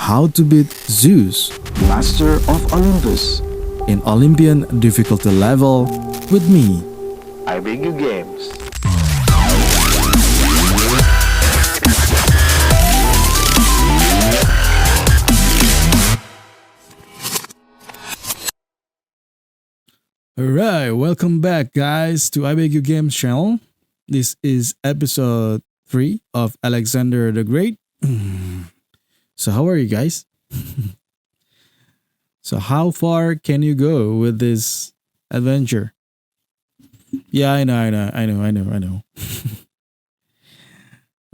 how to beat Zeus Master of Olympus. in Olympian difficulty level with me. I bring you games. Alright, welcome back guys to IberianHoplite channel. This is episode 3 of Alexander the Great. So how are you guys? So how far can you go with this adventure? Yeah, I know.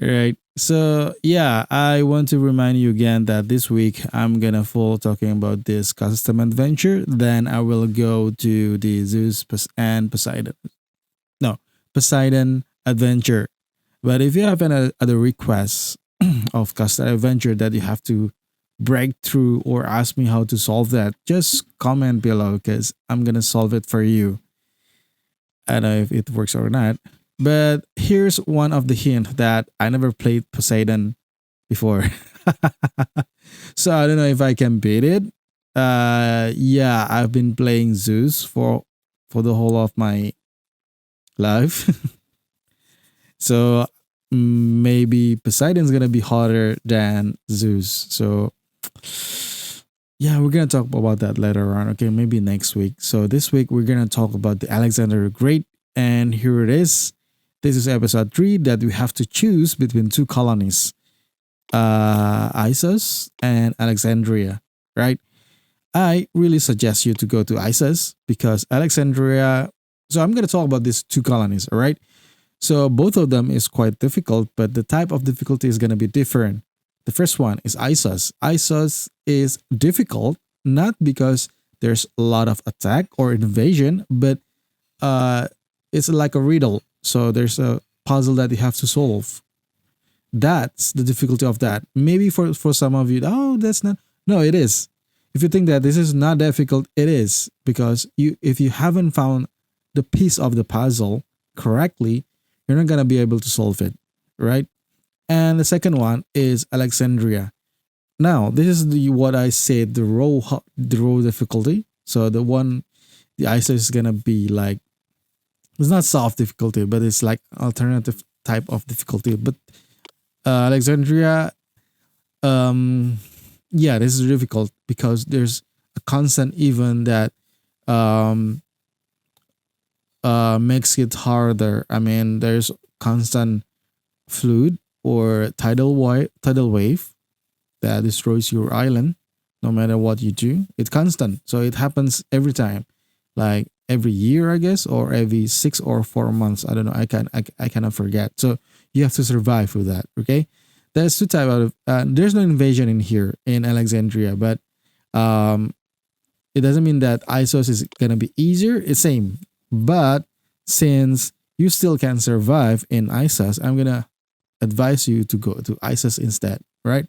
Alright, so yeah, I want to remind you again that this week I'm gonna full talking about this custom adventure. Then I will go to the Zeus and Poseidon. No, Poseidon adventure. But if you have any other requests of custom adventure that you have to break through or ask me how to solve that, just comment below because I'm gonna solve it for you. I don't know if it works or not. But here's one of the hint that I never played Poseidon before. So I don't know if I can beat it. Yeah, I've been playing Zeus for the whole of my life. So maybe Poseidon's gonna be harder than Zeus. So yeah, we're gonna talk about that later on. Okay, maybe next week. So this week we're gonna talk about the Alexander the Great, and here it is. This is episode 3 that we have to choose between two colonies, Issus and Alexandria, right? I really suggest you to go to Issus because Alexandria. So I'm gonna talk about these two colonies, all right? So both of them is quite difficult, but the type of difficulty is gonna be different. The first one is Issus. Issus is difficult not because there's a lot of attack or invasion, but it's like a riddle. So there's a puzzle that you have to solve. That's the difficulty of that. Maybe for some of you, oh, that's not. No, it is. If you think that this is not difficult, it is because if you haven't found the piece of the puzzle correctly, you're not gonna be able to solve it, right? And the second one is Alexandria. Now, this is what I said, the raw difficulty. So the ISO is gonna be like, it's not soft difficulty, but it's like alternative type of difficulty. But Alexandria, yeah, this is difficult because there's a constant event that makes it harder. I mean, there's constant flood or tidal wave that destroys your island no matter what you do. It's constant, so it happens every time, like every year, I guess, or every 6 or 4 months. I don't know. I cannot forget. So you have to survive with that. Okay, there's two type of. There's no invasion in here in Alexandria, but it doesn't mean that Issos is gonna be easier. It's same, but since you still can survive in Issos, I'm gonna advise you to go to Issos instead, right?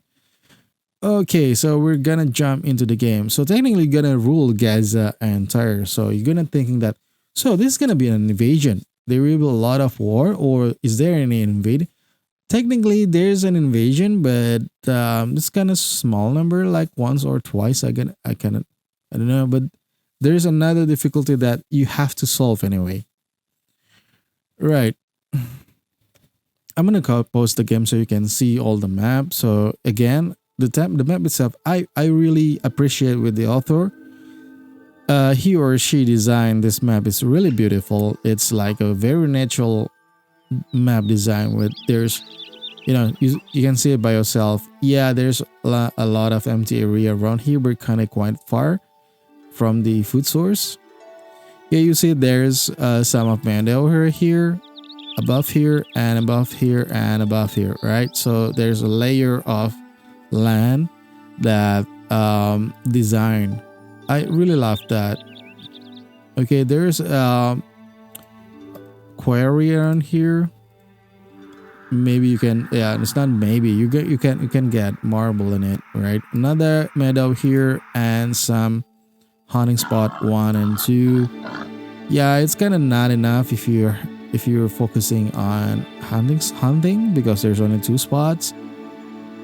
Okay, so we're gonna jump into the game. So technically you're gonna rule Gaza and Tyre. So you're gonna thinking that, so this is gonna be an invasion. There will be a lot of war, or is there any invade? Technically there's an invasion, but it's kind of small number, like once or twice. I don't know, but there's another difficulty that you have to solve anyway. Right. I'm gonna post the game so you can see all the map. So again, the map itself, I really appreciate with the author. He or she designed this map. It's really beautiful. It's like a very natural map design with there's, you can see it by yourself. Yeah, there's a lot of empty area around here. We're kind of quite far from the food source. Yeah, you see there's some of Mandel here, above here, and above here, and above here, right? So there's a layer of land that design. I really love that. Okay, there's quarry around here. Maybe you can, yeah, it's not maybe, you can get marble in it, right? Another meadow here and some hunting spot 1 and 2. Yeah, it's kind of not enough if you're focusing on hunting because there's only 2 spots.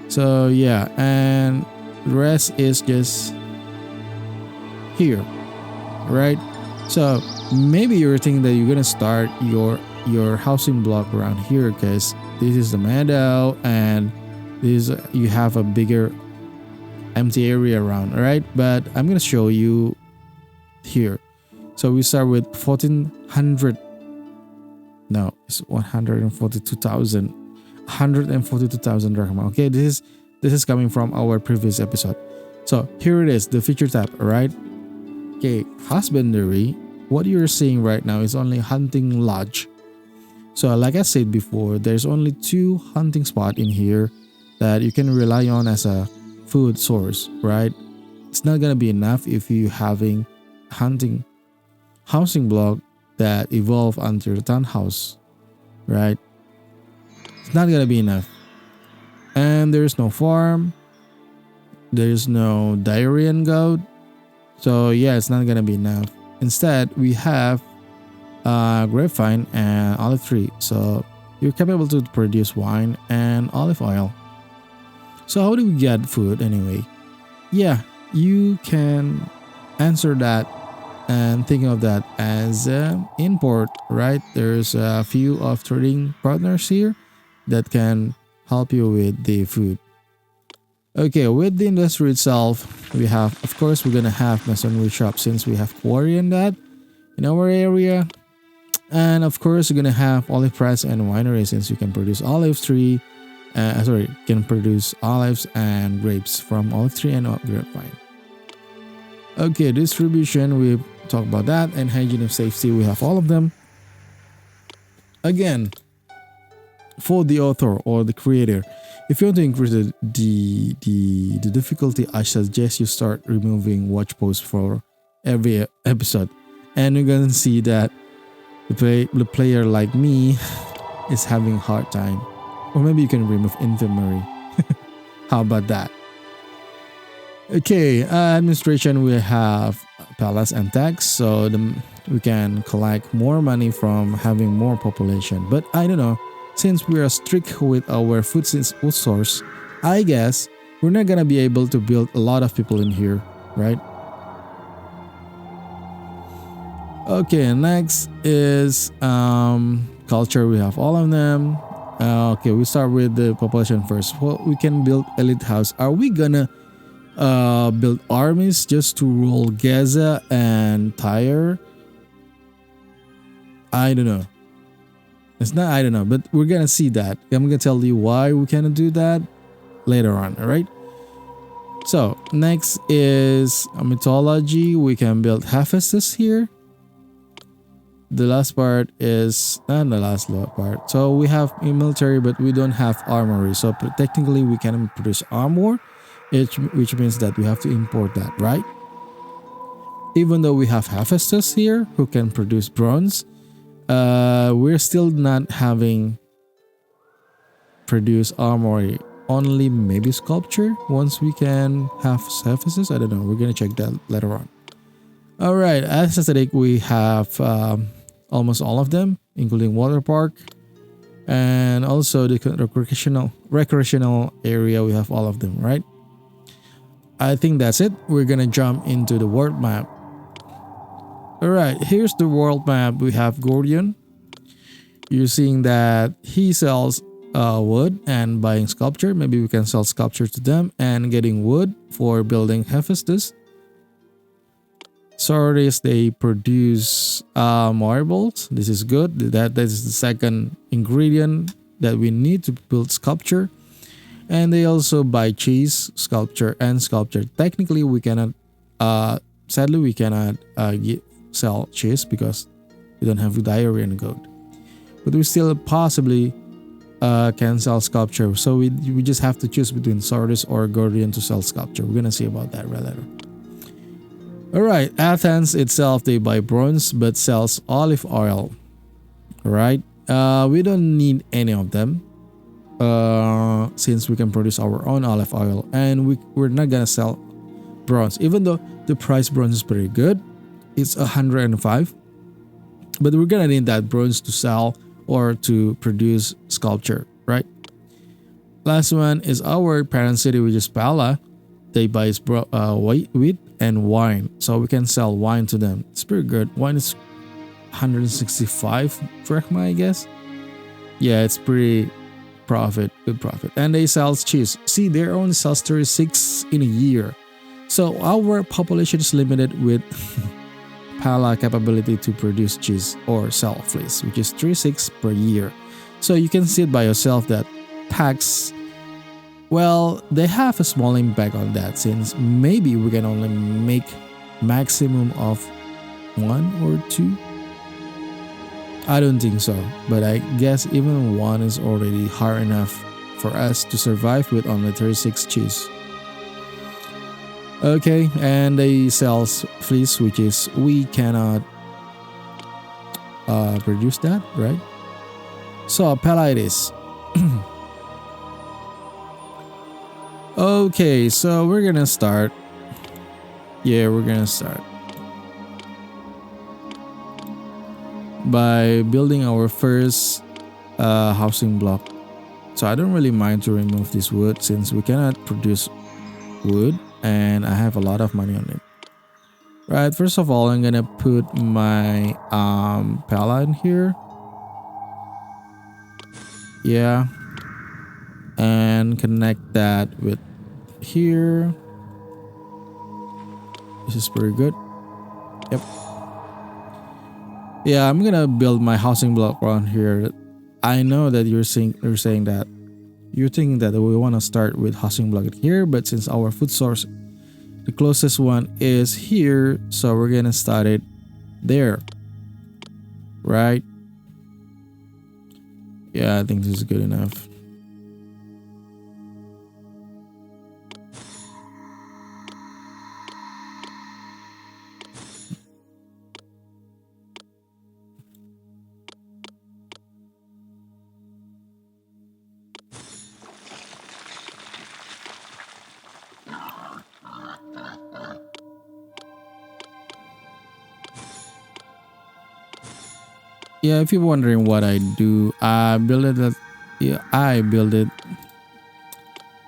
So yeah, and The rest is just here, right? So maybe you're thinking that you're gonna start your housing block around here because this is the meadow and this you have a bigger empty area around, right? But I'm gonna show you here. So we start with 1400. No, it's 142,000. 142,000 drachma. Okay, this is coming from our previous episode. So here it is, the feature tab, right? Okay, husbandry. What you're seeing right now is only hunting lodge. So like I said before, there's only 2 hunting spots in here that you can rely on as a food source, right? It's not gonna be enough if you having hunting housing block that evolve under the townhouse, right? It's not gonna be enough. And there's no farm. There's no dairy and goat. So yeah, it's not gonna be enough. Instead, we have grapevine and olive tree. So you're capable to produce wine and olive oil. So how do we get food anyway? Yeah, you can answer that and think of that as import, right? There's a few of trading partners here that can help you with the food. Okay, with the industry itself, we have, of course, we're gonna have masonry shop since we have quarry in that in our area. And of course, we're gonna have olive press and winery since you can produce olive tree. Can produce olives and grapes from olive tree and grapevine. Okay, distribution, we talked about that, and hygiene and safety, we have all of them. Again, for the author or the creator, if you want to increase the difficulty, I suggest you start removing watch posts for every episode, and you're gonna see that the player like me is having a hard time. Or maybe you can remove infirmary. How about that? Okay, administration, we have palace and tax, so we can collect more money from having more population. But I don't know, since we are strict with our food source, I guess we're not gonna be able to build a lot of people in here, right? Okay, next is culture. We have all of them. Okay, we start with the population first. Well, we can build elite house. Are we gonna build armies just to rule Gaza and Tyre? I don't know. It's not, I don't know, but we're gonna see that. I'm gonna tell you why we cannot do that later on, alright? So, next is mythology. We can build Hephaestus here. The last part is not the last part. So we have a military, but we don't have armory. So technically we can produce armor, which means that we have to import that, right? Even though we have Hephaestus here who can produce bronze, we're still not having produce armory. Only maybe sculpture once we can have Hephaestus. I don't know. We're gonna check that later on. All right, as aesthetic, we have almost all of them, including water park, and also the recreational area. We have all of them, right? I think that's it. We're gonna jump into the world map. All right, here's the world map. We have Gordian. You're seeing that he sells wood and buying sculpture. Maybe we can sell sculpture to them and getting wood for building Hephaestus. Sardis, they produce marbles. This is good. That is the second ingredient that we need to build sculpture. And they also buy cheese, sculpture, and sculpture. Technically, we cannot. Sadly, we cannot sell cheese because we don't have diary and goat. But we still possibly can sell sculpture. So we just have to choose between Sardis or Gordian to sell sculpture. We're gonna see about that right later. Alright, Athens itself, they buy bronze but sells olive oil. Alright, we don't need any of them since we can produce our own olive oil, and we're not gonna sell bronze, even though the price bronze is pretty good. It's 105, but we're gonna need that bronze to sell or to produce sculpture, right? Last one is our parent city, which is Pala. they buy wheat and wine, so we can sell wine to them. It's pretty good. Wine is 165 drachma, I guess. Yeah, it's pretty good profit. And they sell cheese. See, they only sells 36 in a year. So our population is limited with Pala capability to produce cheese or sell fleece, which is 36 per year. So you can see it by yourself that tax, well, they have a small impact on that, since maybe we can only make maximum of 1 or 2. I don't think so, but I guess even 1 is already hard enough for us to survive with only 36 cheese. Okay, and they sell fleece, which is we cannot produce that, right? So pelitis. Okay, so we're gonna start. Yeah, we're gonna start by building our first housing block. So I don't really mind to remove this wood since we cannot produce wood and I have a lot of money on it. Right, first of all, I'm gonna put my pallet in here. Yeah, and connect that with here. This is pretty good. Yep. Yeah, I'm gonna build my housing block around here. I know that you're saying that you're thinking that we want to start with housing block here, but since our food source, the closest one is here, so we're gonna start it there. Right? Yeah, I think this is good enough. Yeah, if you're wondering what I do, I build it. I build it,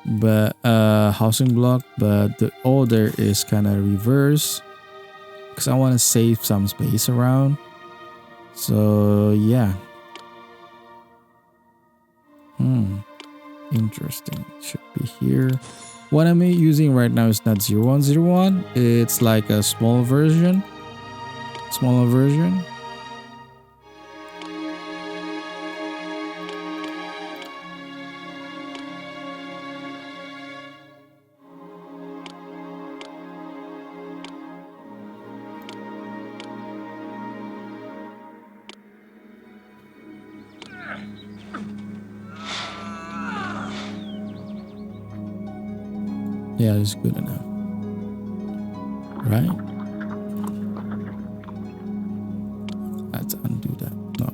but housing block, but the order is kind of reverse because I want to save some space around. So yeah. Interesting. Should be here. What I'm using right now is not 0101. It's like a smaller version. Smaller version. Yeah, it's good enough. Right? Let's undo that. No.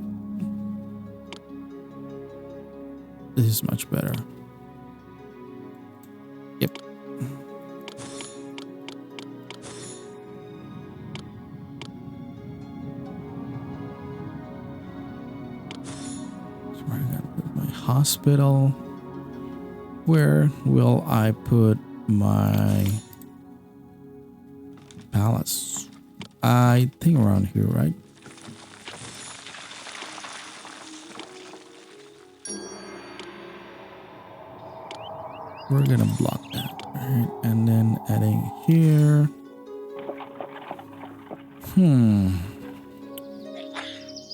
This is much better. Yep. So I'm gonna put my hospital. Where will I put my palace? I think around here, right? We're gonna block that, right? And then adding here.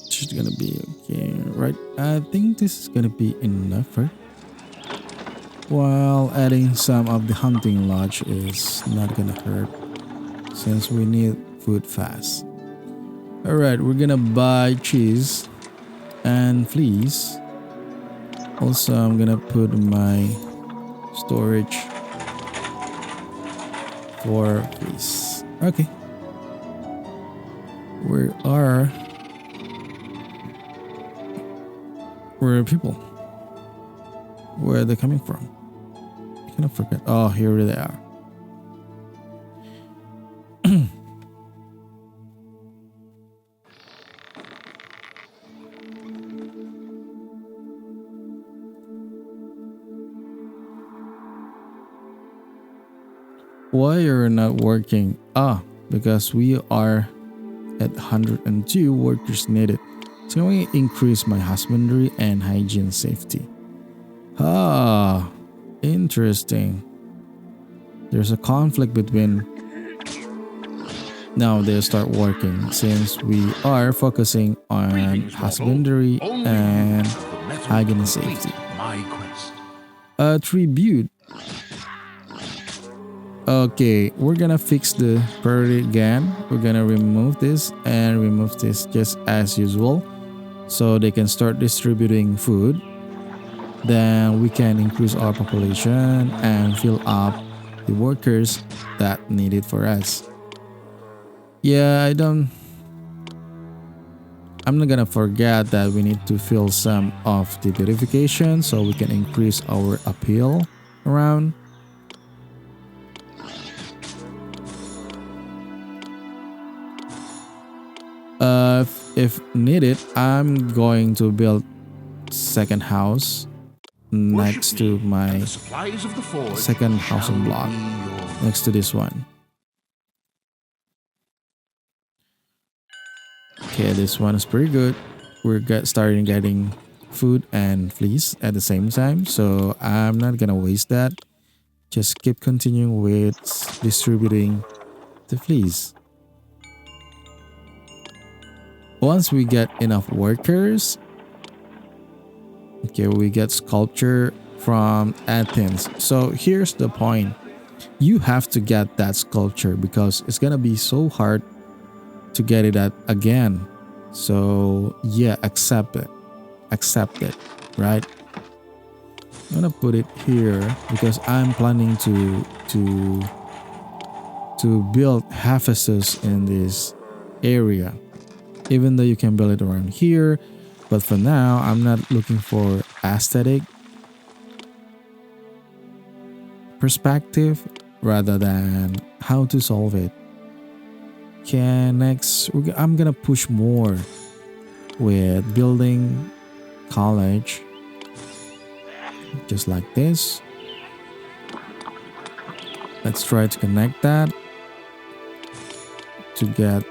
It's gonna be okay, right? I think this is gonna be enough, right? While adding some of the hunting lodge is not gonna hurt since we need food fast. Alright, we're gonna buy cheese and fleece. Also, I'm gonna put my storage for fleece. Okay. Where are people? Where are they coming from? I kind of forget. Oh, here they are. Why you're not working? Because we are at 102 workers needed. So I'm going to increase my husbandry and hygiene safety. Interesting. There's a conflict between. Now they start working since we are focusing on husbandry and hygiene safety. A tribute. Okay, we're gonna fix the priority again. We're gonna remove this and remove this just as usual, so they can start distributing food. Then we can increase our population and fill up the workers that need it for us. Yeah, I'm not gonna forget that we need to fill some of the verification so we can increase our appeal around. If needed, I'm going to build second house next to my second housing block next to this one. Okay, this one is pretty good. We're starting getting food and fleece at the same time, so I'm not gonna waste that. Just keep continuing with distributing the fleece. Once we get enough workers, okay, we get sculpture from Athens. So here's the point. You have to get that sculpture because it's gonna be so hard to get it again. So yeah, accept it, right? I'm gonna put it here because I'm planning to build Hephaestus in this area. Even though you can build it around here, but for now I'm not looking for aesthetic perspective rather than how to solve it. Okay, next I'm gonna push more with building college just like this. Let's try to connect that to get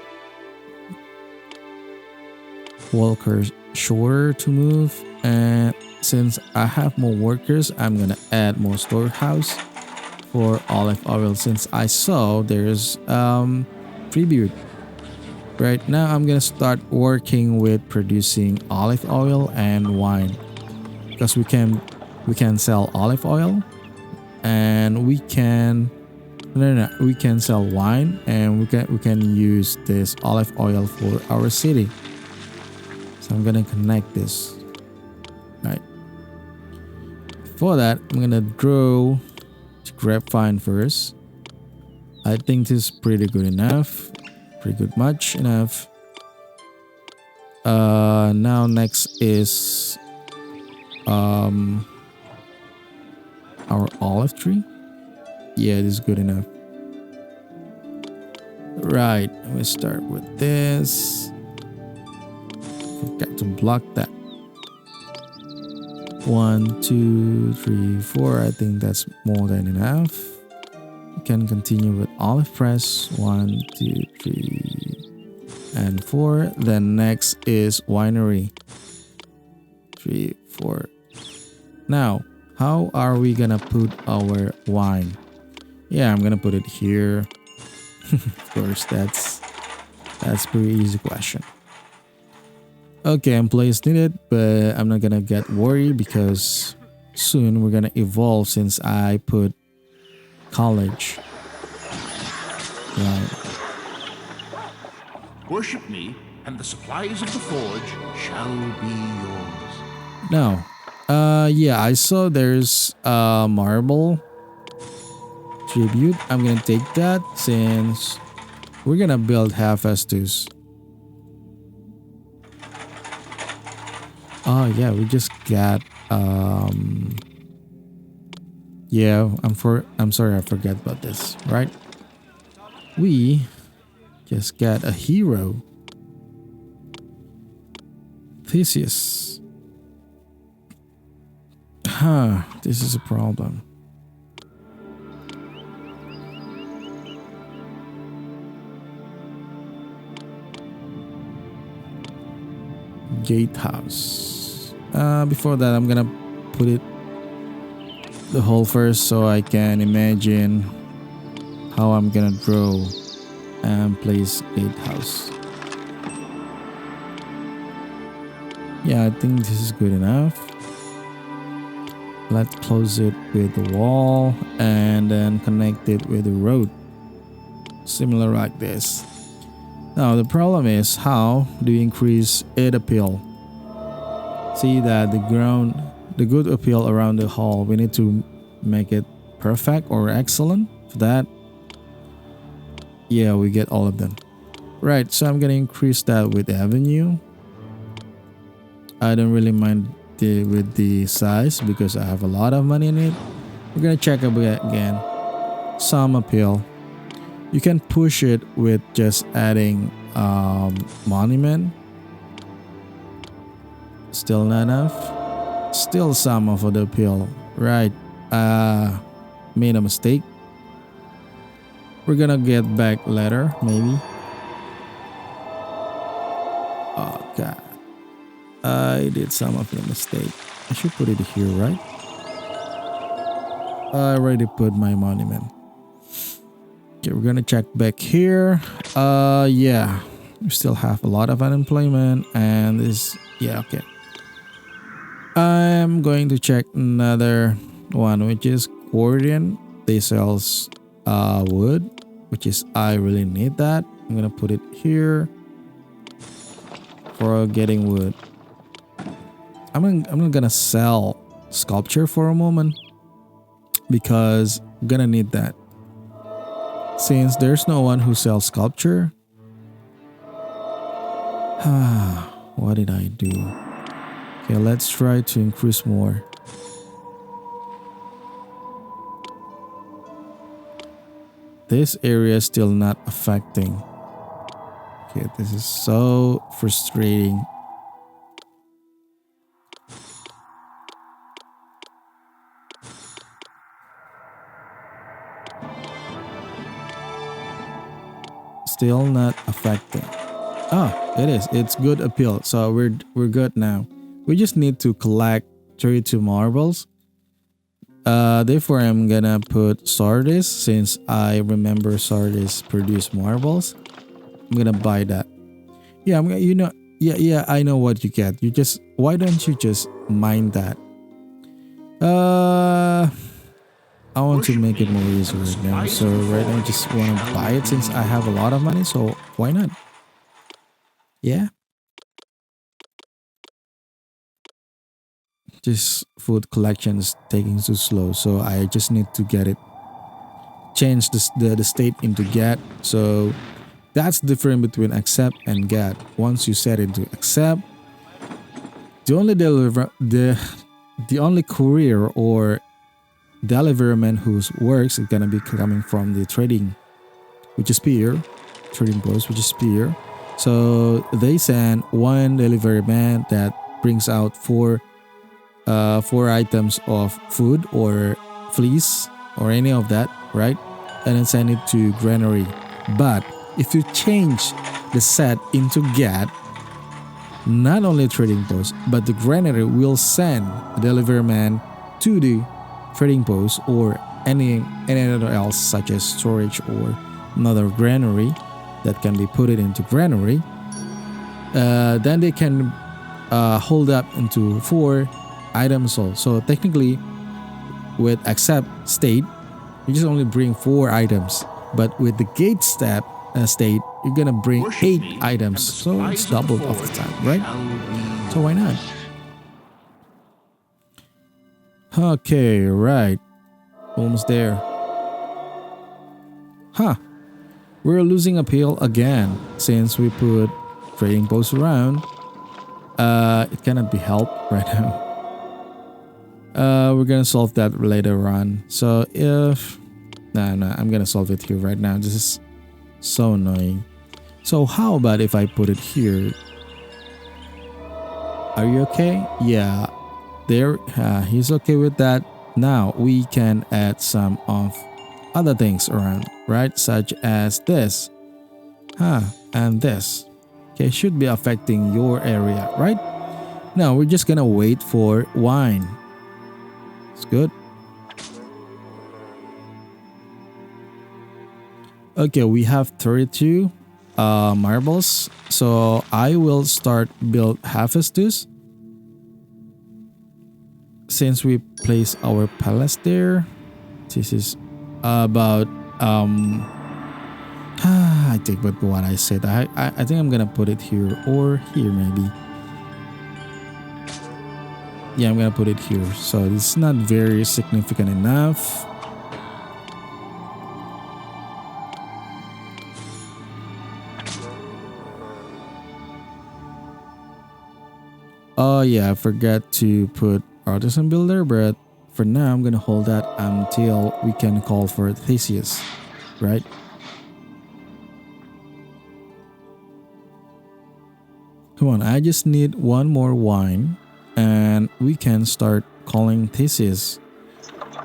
workers shorter to move, and since I have more workers, I'm gonna add more storehouse for olive oil since I saw there's tribute. Right now I'm gonna start working with producing olive oil and wine because we can sell olive oil and we can sell wine, and we can use this olive oil for our city. So I'm gonna connect this. Right. For that, I'm gonna draw the grapevine first. I think this is pretty good enough. Pretty good, much enough. Now next is our olive tree. Yeah, this is good enough. Right, we start with this. Forgot to block that. 1, 2, 3, 4. I think that's more than enough. We can continue with olive press. 1, 2, 3, and 4. Then next is winery. 3, 4. Now, how are we gonna put our wine? Yeah, I'm gonna put it here. Of course, that's pretty easy question. Okay, employees needed, but I'm not gonna get worried because soon we're gonna evolve since I put college. Right. Worship me, and the supplies of the forge shall be yours. Now, yeah, I saw there's a marble tribute. I'm gonna take that since we're gonna build Hephaestus. Oh yeah, we just got yeah, I'm sorry I forgot about this, right? We just got a hero. Theseus. This is a problem. gatehouse. Before that, I'm gonna put it the hole first so I can imagine how I'm gonna draw and place gatehouse. Yeah, I think this is good enough. Let's close it with the wall and then connect it with the road. Similar like this. Now the problem is, how do you increase it appeal? See that the good appeal around the hall, we need to make it perfect or excellent. For that, yeah, we get all of them. Right, so I'm gonna increase that with avenue. I don't really mind with the size because I have a lot of money in it. We're gonna check again. Some appeal. You can push it with just adding monument. Still not enough. Still some of the appeal. Right. Made a mistake. We're gonna get back later, maybe. Oh god. I did some of the mistake. I should put it here, right? I already put my monument. Okay, we're gonna check back here. Yeah. We still have a lot of unemployment and this, yeah, okay. I'm going to check another one, which is Gordian. They sells wood, which is I really need that. I'm gonna put it here for getting wood. I'm not gonna sell sculpture for a moment because I'm gonna need that. Since there's no one who sells sculpture. What did I do? Okay, let's try to increase more. This area is still not affecting. Okay, this is so frustrating. Still not affecting. Oh, it is. It's good appeal. So we're good now. We just need to collect 32 marbles. Therefore, I'm gonna put Sardis since I remember Sardis produce marbles. I'm gonna buy that. Yeah, yeah. I know what you get. Why don't you just mine that? I want to make it more easy right now. So right now, I just want to buy it since I have a lot of money. So why not? Yeah. Just food collection is taking too slow, so I just need to get it change the state into get. So that's different between accept and get. Once you set it to accept, the only courier or deliveryman whose works is gonna be coming from the trading, which is peer trading post, which is peer. So they send one deliveryman that brings out four items of food or fleece or any of that, right? And then send it to granary. But if you change the set into get, not only trading post, but the granary will send the delivery man to the trading post or any other else such as storage or another granary that can be put it into granary. Then they can hold up into 4 items sold. So technically with accept state, you just only bring 4 items. But with the gate step state, you're gonna bring 8 items. So it's doubled of the time, right? So why not? Okay, right. Almost there. Huh. We're losing appeal again since we put trading posts around. It cannot be helped right now. We're gonna solve that later on. So if I'm gonna solve it here right now. This is so annoying. So how about if I put it here? Are you okay? Yeah, there. He's okay with that. Now we can add some of other things around, right? Such as this, and this. Okay, should be affecting your area, right? Now we're just gonna wait for wine. It's good. Okay, we have 32 marbles. So I will start build Hephaestus. Since we place our palace there, this is about I take back what I said. I think I'm gonna put it here or here maybe. Yeah, I'm gonna put it here. So it's not very significant enough. Oh yeah, I forgot to put artisan builder, but for now I'm gonna hold that until we can call for Theseus, right? Come on, I just need one more wine and we can start calling Theseus.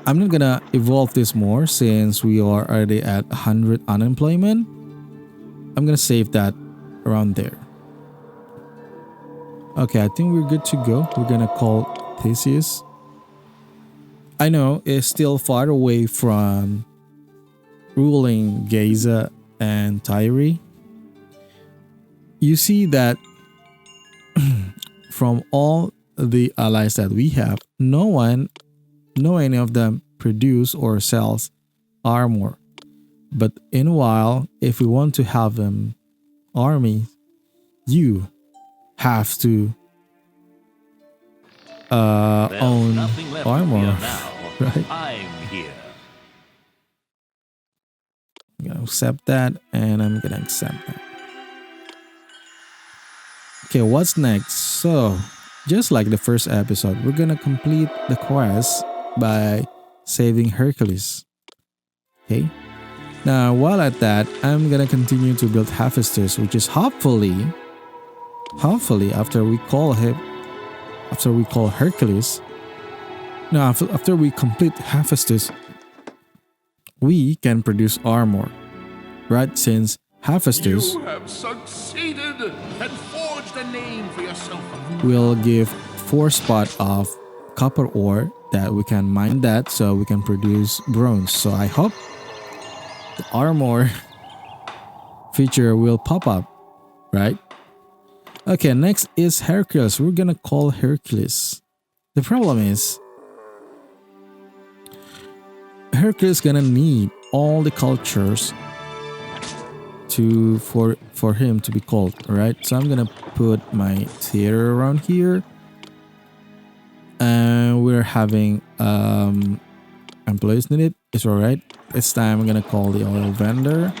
I'm not gonna evolve this more since we are already at 100 unemployment. I'm gonna save that around there. Okay, I think we're good to go. We're gonna call Theseus. I know it's still far away from ruling Gaza and Tyre. You see that from all the allies that we have, no any of them produce or sells armor. But in while, if we want to have an army, you have to own armor, right? I'm here. I'm gonna accept that, and I'm gonna accept that. Okay, what's next? So, just like the first episode, we're gonna complete the quest by saving Hercules. Okay. Now, while at that, I'm gonna continue to build Hephaestus, which is hopefully after we call Hercules. Now, after we complete Hephaestus, we can produce armor, right? Since Hephaestus You have succeeded and forged a name for yourself. will give 4 spot of copper ore that we can mine that so we can produce bronze. So I hope the armor feature will pop up, right? Okay, next is Hercules. We're gonna call Hercules. The problem is Hercules gonna need all the cultures for him to be called, right? So I'm gonna put my theater around here, and we're having employees needed. It's all right. This time I'm gonna call the oil vendor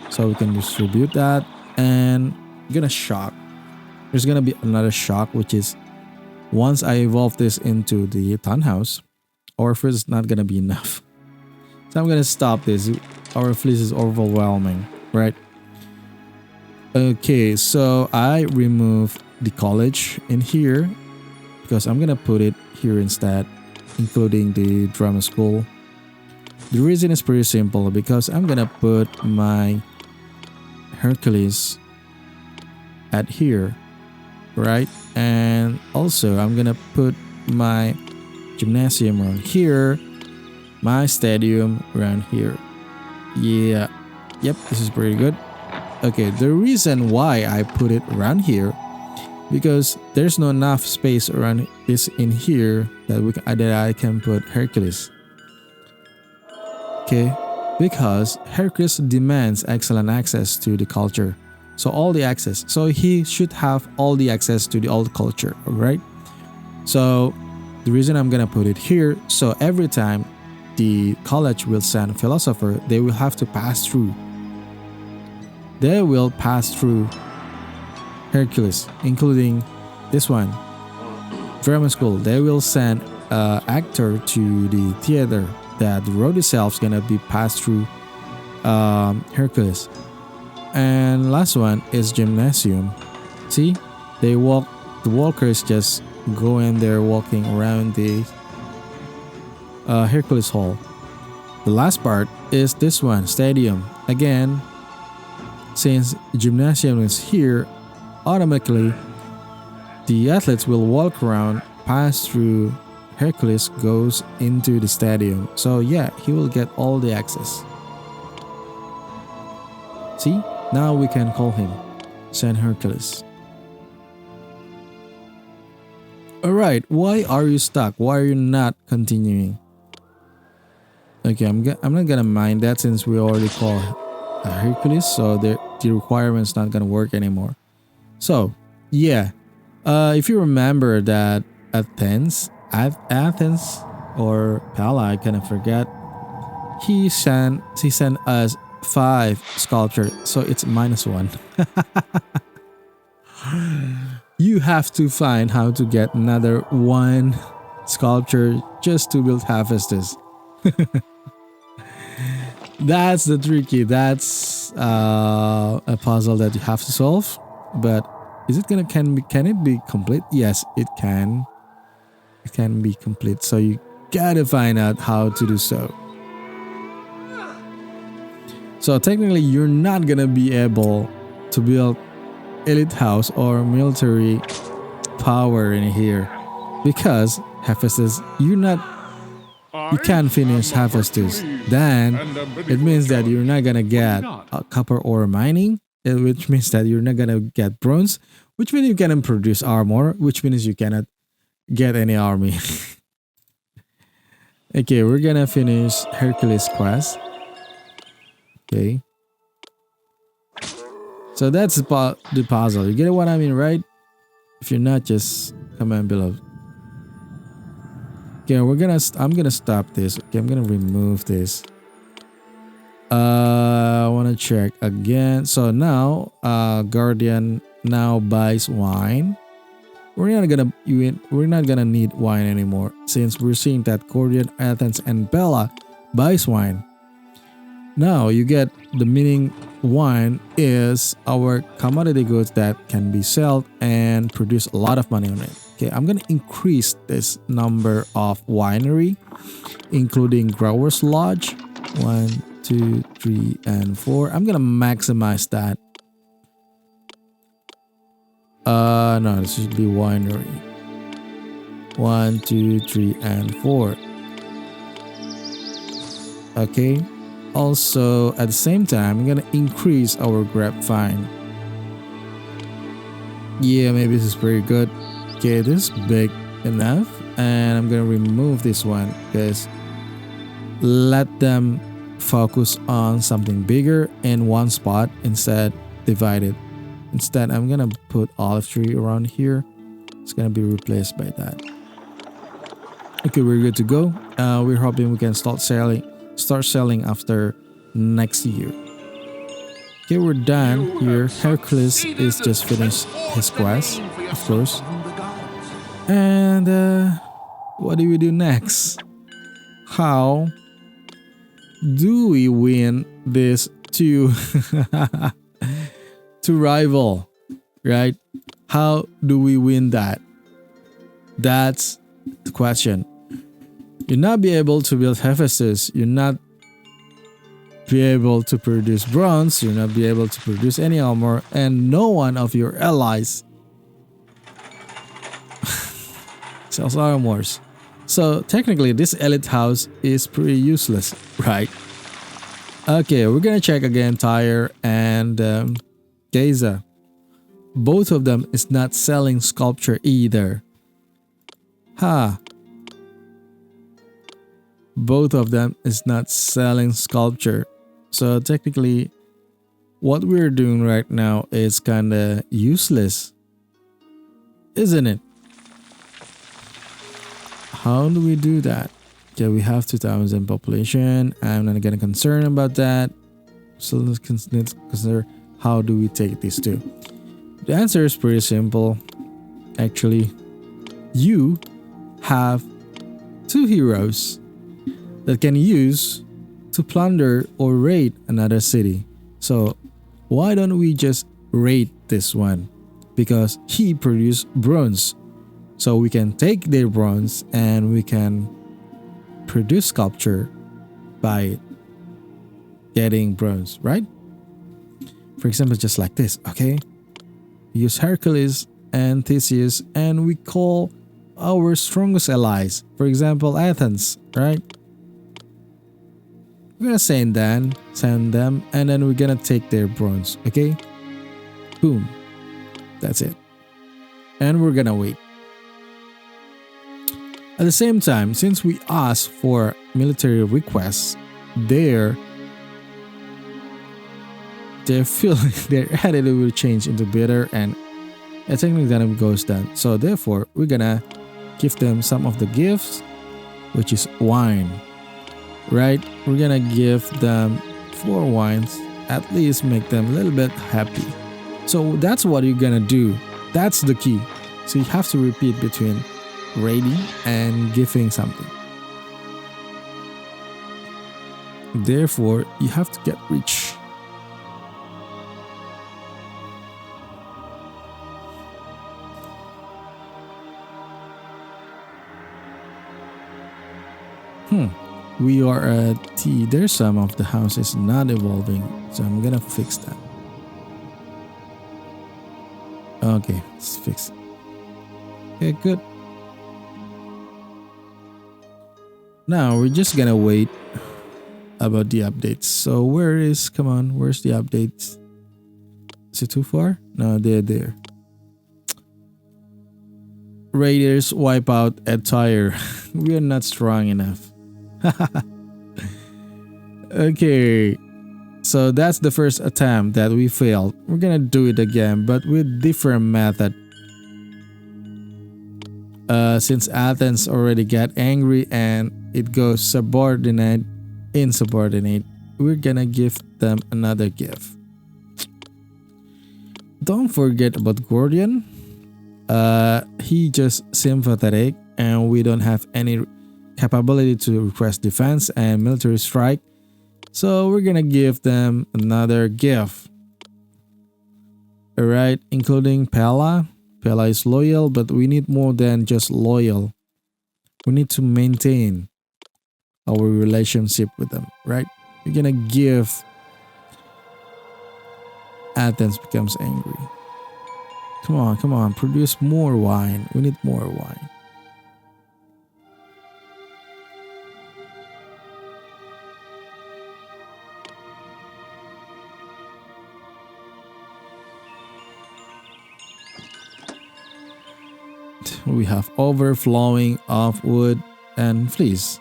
so we can distribute that, and I'm gonna shock. There's gonna be another shock, which is once I evolve this into the townhouse, our fleece is not gonna be enough. So I'm gonna stop this. Our fleece is overwhelming, right? Okay, so I remove the college in here because I'm gonna put it here instead, including the drama school. The reason is pretty simple, because I'm gonna put my Hercules at here, right? And also I'm gonna put my gymnasium around here, my stadium around here. Yeah, yep, this is pretty good. Okay, the reason why I put it around here, because there's not enough space around this in here that I can put Hercules. Okay, because Hercules demands excellent access to the culture. So all the access. So he should have all the access to the old culture, right? So the reason I'm gonna put it here, so every time the college will send a philosopher, they will have to pass through. They will pass through Hercules, including this one, drama school. They will send an actor to the theater that the road itself is gonna be passed through Hercules. And last one is gymnasium. See, they walk. The walkers just go in there walking around the Hercules Hall. The last part is this one, stadium. Again, since gymnasium is here, automatically The athletes will walk around, pass through. Hercules goes into the stadium. So yeah, he will get all the access. See, now we can call him Saint Hercules. Alright, why are you stuck? Why are you not continuing? Okay, I'm not gonna mind that since we already call Hercules, so the requirement's not gonna work anymore. So, yeah, if you remember that Athens or Pella, I kind of forget, he sent us 5 sculpture, so it's -1. You have to find how to get another 1 sculpture just to build Hephaestus. That's the tricky. That's a puzzle that you have to solve. But is it gonna can it be complete? Yes, it can. It can be complete. So you gotta find out how to do so. So technically, you're not gonna be able to build elite house or military power in here because Hephaestus, you can't finish Hephaestus. Then it means that you're not gonna get copper ore mining, which means that you're not gonna get bronze, which means you cannot produce armor, which means you cannot get any army. Okay, we're gonna finish Hercules quest. Okay. So that's the puzzle. You get what I mean, right? If you're not, just comment below. Okay, I'm gonna stop this. Okay, I'm gonna remove this. I wanna check again. So now Guardian now buys wine. We're not gonna need wine anymore since we're seeing that Guardian, Athens, and Bella buys wine. Now you get the meaning wine is our commodity goods that can be sold and produce a lot of money on it. Okay, I'm gonna increase this number of winery, including Growers Lodge, 1, 2, 3, and 4. I'm gonna maximize that. No, this should be winery. 1, 2, 3, and 4. Okay. Also, at the same time, I'm gonna increase our grapevine. Yeah, maybe this is pretty good. Okay, this is big enough, and I'm gonna remove this one because let them focus on something bigger in one spot instead divided. Instead, I'm gonna put olive tree around here. It's gonna be replaced by that. Okay, we're good to go. We're hoping we can start selling after next year. Okay, we're done here. Hercules is just finished his quest, of course. And what do we do next? How do we win this two to rival, right? How do we win that? That's the question. You'll not be able to build Hephaestus. You'll not be able to produce bronze. You'll not be able to produce any armor, and no one of your allies sells armors. So technically, this elite house is pretty useless, right? Okay, we're gonna check again Tyre and Gaza. Both of them is not selling sculpture either. Both of them is not selling sculpture. So technically, what we're doing right now is kinda useless, isn't it? How do we do that? Okay, we have 2,000 population. I'm not gonna concern about that. So let's consider how do we take these two. The answer is pretty simple. Actually, you have 2 heroes that can use to plunder or raid another city. So why don't we just raid this one? Because he produced bronze. So we can take their bronze and we can produce sculpture by getting bronze, right? For example, just like this, okay? Use Hercules and Theseus, and we call our strongest allies. For example, Athens, right? We're gonna send them, and then we're gonna take their bronze. Okay, boom, that's it, and we're gonna wait. At the same time, since we asked for military requests, their feeling, their attitude will change into bitter, and technically then it goes down. So therefore, we're gonna give them some of the gifts, which is wine. Right? We're gonna give them 4 wines, at least make them a little bit happy. So that's what you're gonna do. That's the key. So you have to repeat between raiding and giving something. Therefore, you have to get rich. We are at T. There's some of the houses not evolving, so I'm gonna fix that. Okay, it's fixed. Okay, good. Now we're just gonna wait about the updates. So where's the updates? Is it too far? No, they're there. Raiders wipe out attire. We are not strong enough. Okay, so that's the first attempt that we failed. We're gonna do it again, but with different method. Since Athens already got angry and it goes subordinate, insubordinate, we're gonna give them another gift. Don't forget about Gordian. He just sympathetic, and we don't have any capability to request defense and military strike, so we're gonna give them another gift. Alright, including Pella. Pella is loyal, but we need more than just loyal. We need to maintain our relationship with them, right? We're gonna give Athens becomes angry. Come on, produce more wine. We need more wine. We have overflowing of wood and fleece.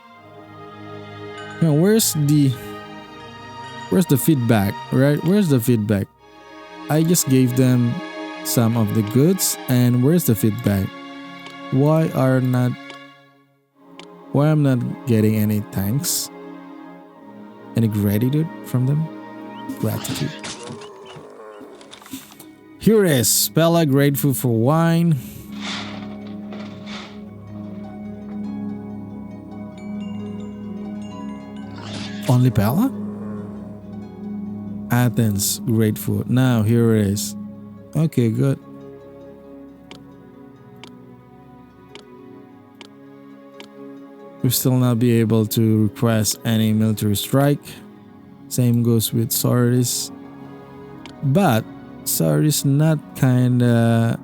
Now where's the feedback, right? Where's the feedback? I just gave them some of the goods, and where's the feedback? Why I'm not getting any thanks? Any gratitude from them? Gratitude. Here it is. Pella grateful for wine. Only Pella? Athens, grateful. Now here it is. Okay, good. We'll still not be able to request any military strike. Same goes with Sardis. But Sardis not kinda...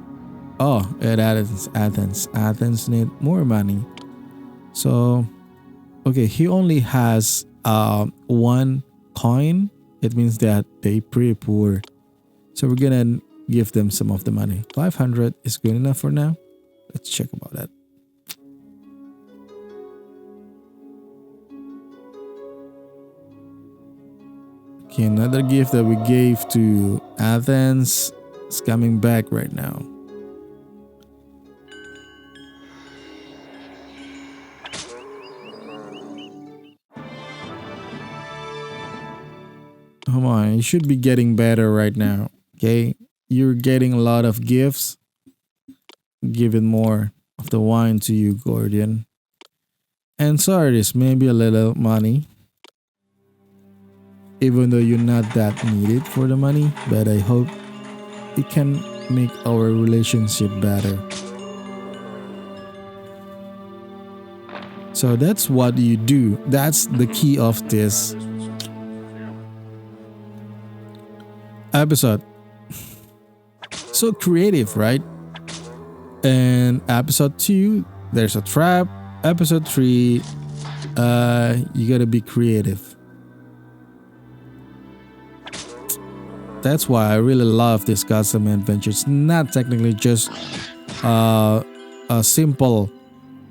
Oh, it Athens. Athens need more money. So, okay, he only has 1 coin. It means that they pretty poor. So we're gonna give them some of the money. 500 is good enough for now. Let's check about that. Okay, another gift that we gave to Athens is coming back right now. Come on, you should be getting better right now. Okay, you're getting a lot of gifts. Give it more of the wine to you, Gordian. And Sardis, maybe a little money. Even though you're not that needed for the money, but I hope it can make our relationship better. So that's what you do. That's the key of this episode. So creative, right? And episode 2, there's a trap. Episode 3, you gotta be creative. That's why I really love this custom adventure. It's not technically just a simple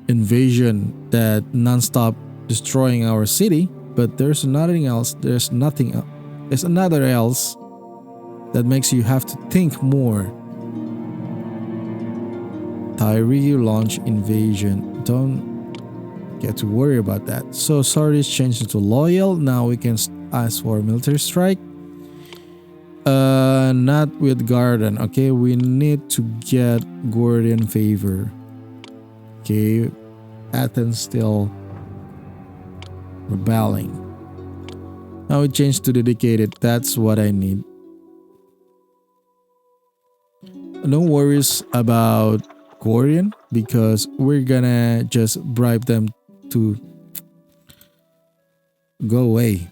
invasion that non-stop destroying our city, but there's nothing else. There's nothing else. There's another else that makes you have to think more. Tyree launch invasion. Don't get to worry about that. So Sardis changed into loyal. Now we can ask for military strike. Not with Garden. Okay, we need to get Gordian favor. Okay, Athens still rebelling. Now we change to dedicated. That's what I need. No worries about Gordian because we're gonna just bribe them to go away.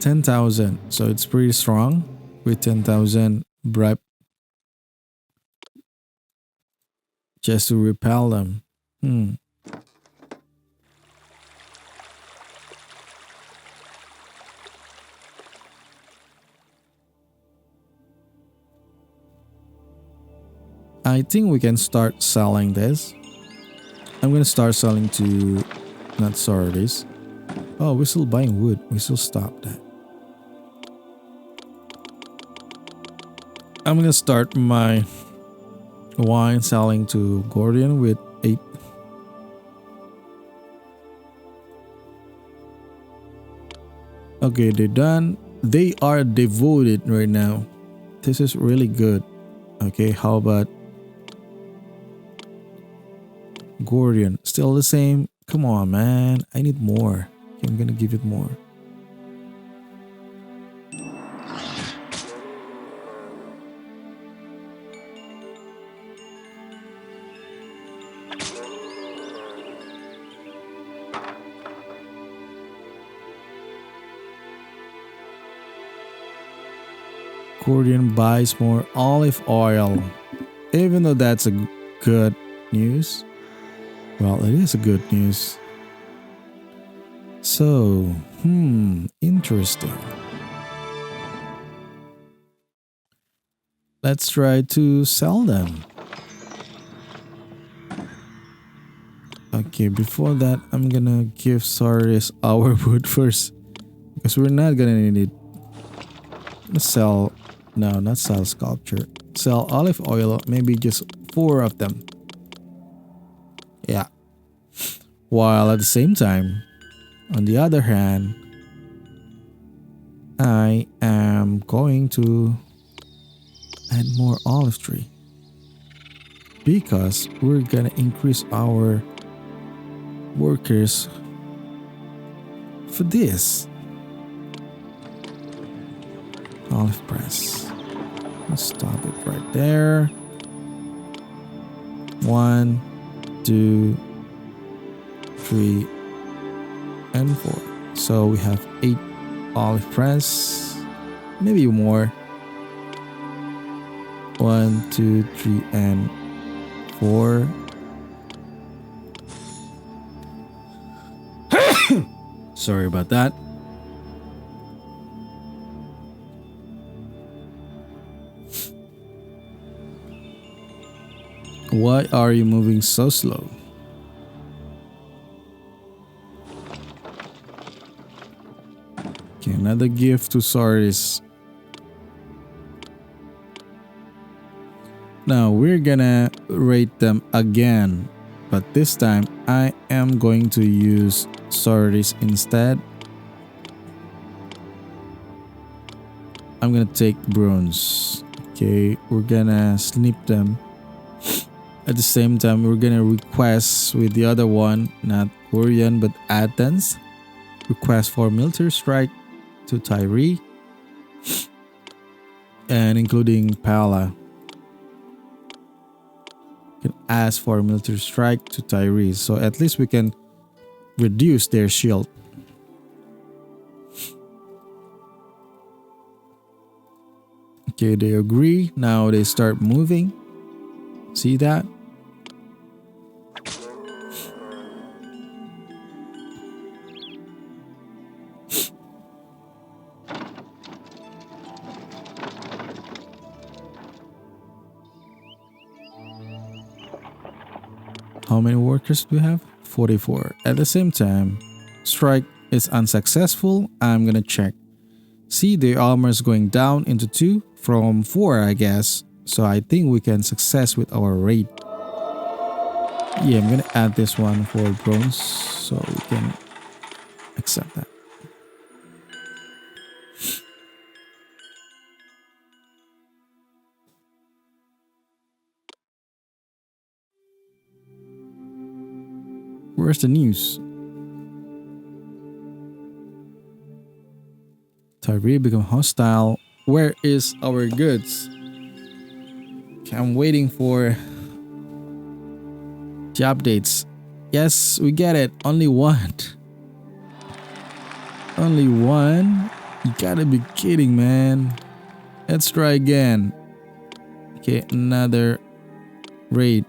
10,000. So it's pretty strong with 10,000 bribe just to repel them. I think we can start selling this. I'm gonna start selling to not Sardis. Oh, we're still buying wood. We still stop that. I'm gonna start my wine selling to Gordian with 8. Okay, they're done. They are devoted right now. This is really good. Okay, how about Gordian? Still the same. Come on, man. I need more. Okay, I'm gonna give it more. Gordian buys more olive oil. Even though that's a good news. Well, it is a good news. So, interesting. Let's try to sell them. Okay, before that, I'm gonna give Sardis our wood first. Because we're not gonna need it. Let's sell, no, not sell sculpture. Sell olive oil, maybe just 4 of them. Yeah. While at the same time, on the other hand, I am going to add more olive tree. Because we're gonna increase our workers for this. Olive press. Let's stop it right there. 1, 2, 3, and 4. So we have 8 olive press, maybe more. 1, 2, 3, and 4. Sorry about that. Why are you moving so slow? Okay, another gift to Sardis. Now we're gonna rate them again, but this time I am going to use Sardis instead. I'm gonna take bronze. Okay, we're gonna snip them. At the same time, we're gonna request with the other one, not Korean but Athens. Request for military strike to Tyree. And including Pala. Can ask for military strike to Tyree. So at least we can reduce their shield. Okay, they agree. Now they start moving. See that? How many workers do we have? 44. At the same time, strike is unsuccessful. I'm gonna check. See, the armor is going down into 2 from 4, I guess. So I think we can success with our raid. Yeah, I'm gonna add this one for bronze so we can accept that. Where's the news? Tyree become hostile. Where is our goods? Okay, I'm waiting for the updates. Yes, we get it. Only one. Only one? You gotta be kidding, man. Let's try again. Okay, another raid.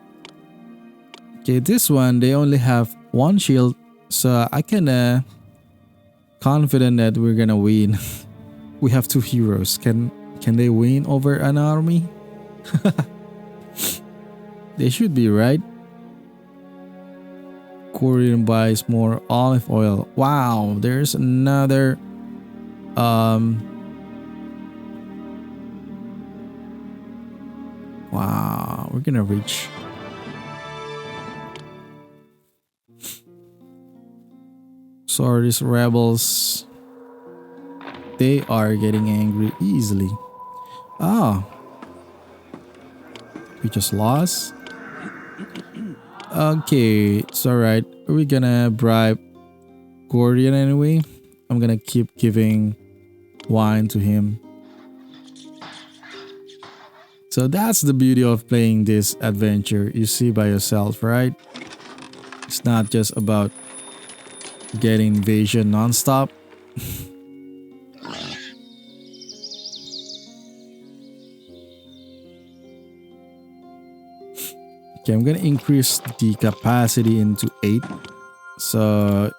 Okay, this one, they only have one shield. So I kinda confident that we're gonna win. We have 2 heroes. Can they win over an army? They should be, right? Korean buys more olive oil. Wow, there's another wow, we're gonna reach. Sorry, these rebels, they are getting angry easily. Ah, we just lost. Okay, it's alright. We're gonna bribe Gordian anyway. I'm gonna keep giving wine to him. So that's the beauty of playing this adventure. You see by yourself, right? It's not just about getting invasion non-stop. Okay, I'm gonna increase the capacity into 8. So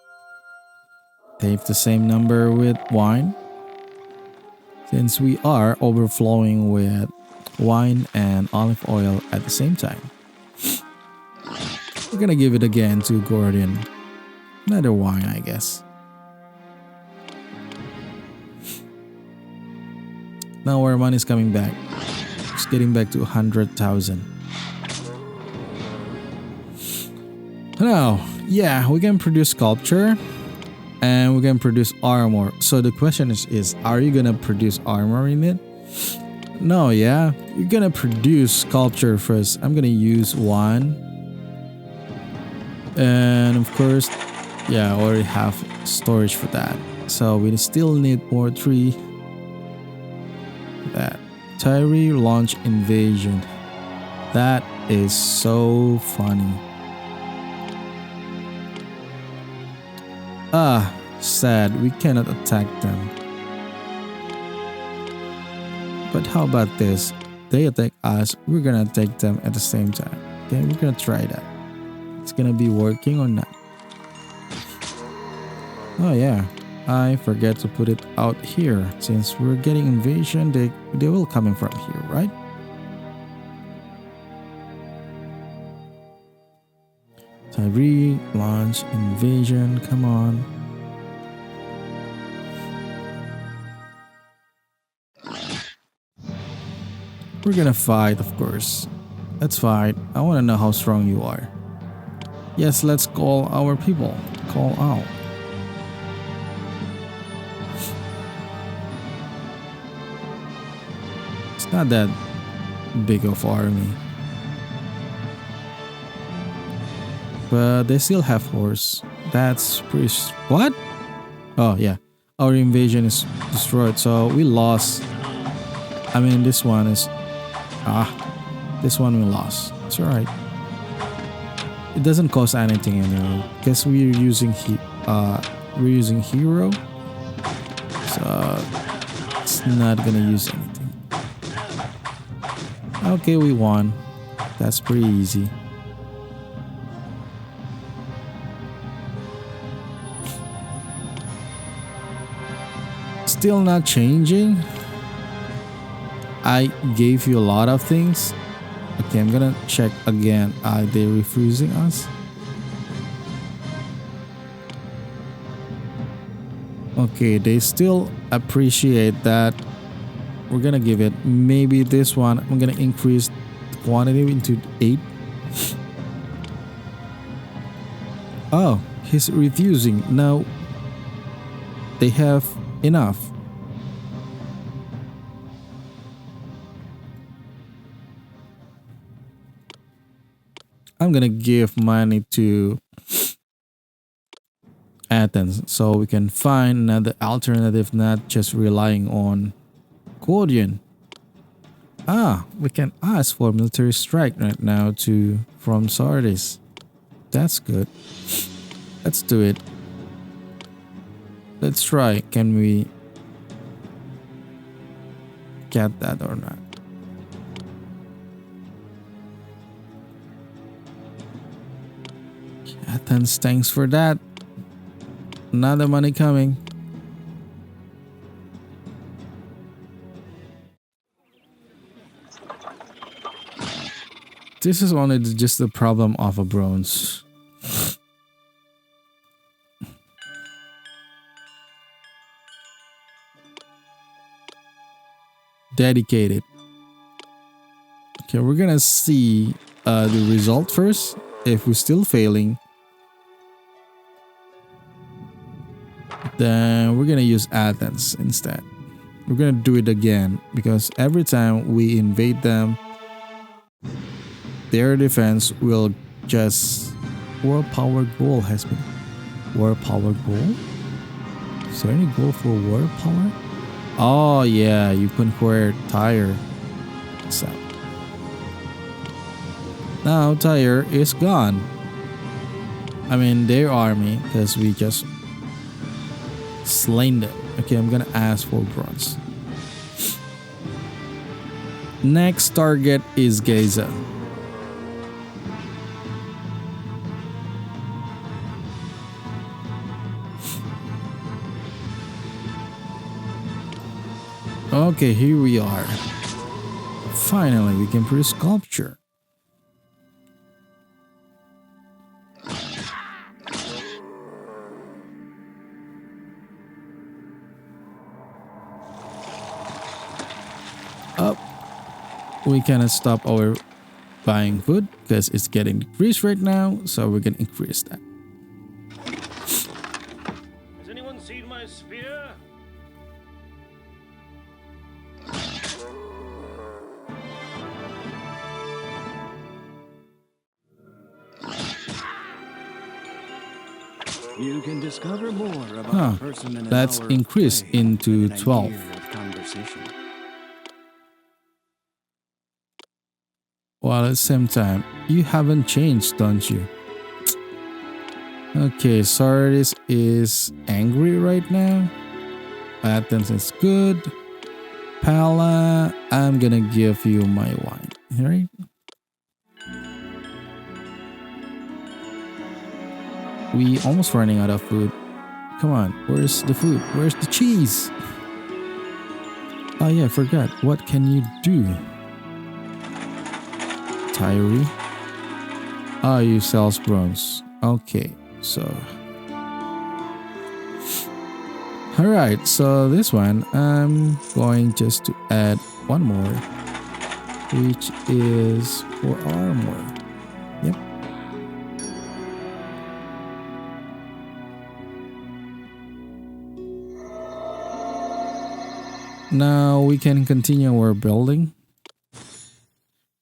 they have the same number with wine. Since we are overflowing with wine and olive oil at the same time. We're gonna give it again to Gordian. Another wine, I guess. Now our money is coming back. It's getting back to 100,000. Now, yeah, we can produce sculpture and we can produce armor. So the question is are you gonna produce armor in it? No, yeah, you're gonna produce sculpture first. I'm gonna use 1. And of course, yeah, I already have storage for that. So we still need more 3. That Tyree launch invasion. That is so funny. Ah, sad, we cannot attack them. But how about this? They attack us, we're gonna attack them at the same time. Okay, we're gonna try that. It's gonna be working or not. Oh yeah, I forget to put it out here. Since we're getting invasion, they will coming from here, right? Tyree, launch invasion, come on. We're gonna fight, of course. Let's fight. I wanna know how strong you are. Yes, let's call our people. Call out. It's not that big of army. But they still have horse. That's pretty... What? Oh, yeah. Our invasion is destroyed. So we lost. I mean, this one is... this one we lost. It's alright. It doesn't cost anything anyway. Guess we're using hero. So it's not gonna use anything. Okay, we won. That's pretty easy. Still not changing. I gave you a lot of things. Okay, I'm gonna check again. Are they refusing us? Okay, they still appreciate that. We're gonna give it maybe this one. I'm gonna increase the quantity into 8. Oh, he's refusing. No, they have enough. I'm gonna give money to Athens so we can find another alternative, not just relying on Quodian. Ah, we can ask for military strike right now to from Sardis. That's good. Let's do it. Let's try. Can we get that or not? Athens, thanks for that. Another money coming. This is only just the problem of a bronze. Dedicated. Okay, we're gonna see the result first. If we're still failing, then we're gonna use Athens instead. We're gonna do it again because every time we invade them, their defense will just... World power goal has been... World power goal? Is there any goal for world power? Oh yeah, you conquer Tyre. So now Tyre is gone. I mean their army, because we just slain them. Okay, I'm gonna ask for bronze. Next target is Gaza. Okay, here we are. Finally, we can produce sculpture. Up. We cannot stop our buying food because it's getting decreased right now, so we're gonna increase that. Has anyone seen my spear? You can discover more about a person in an Let's hour of increase play into than in a 12. year of conversation. While at the same time, you haven't changed, don't you? Okay, Sardis is angry right now. Athens is good. Pala, I'm gonna give you my wine. Alright? We almost running out of food. Come on, where's the food? Where's the cheese? Oh yeah, I forgot. What can you do? Tyree. Ah, you sells bronze. Okay, so... Alright, so this one, I'm going just to add one more, which is for armor. Yep. Now we can continue our building.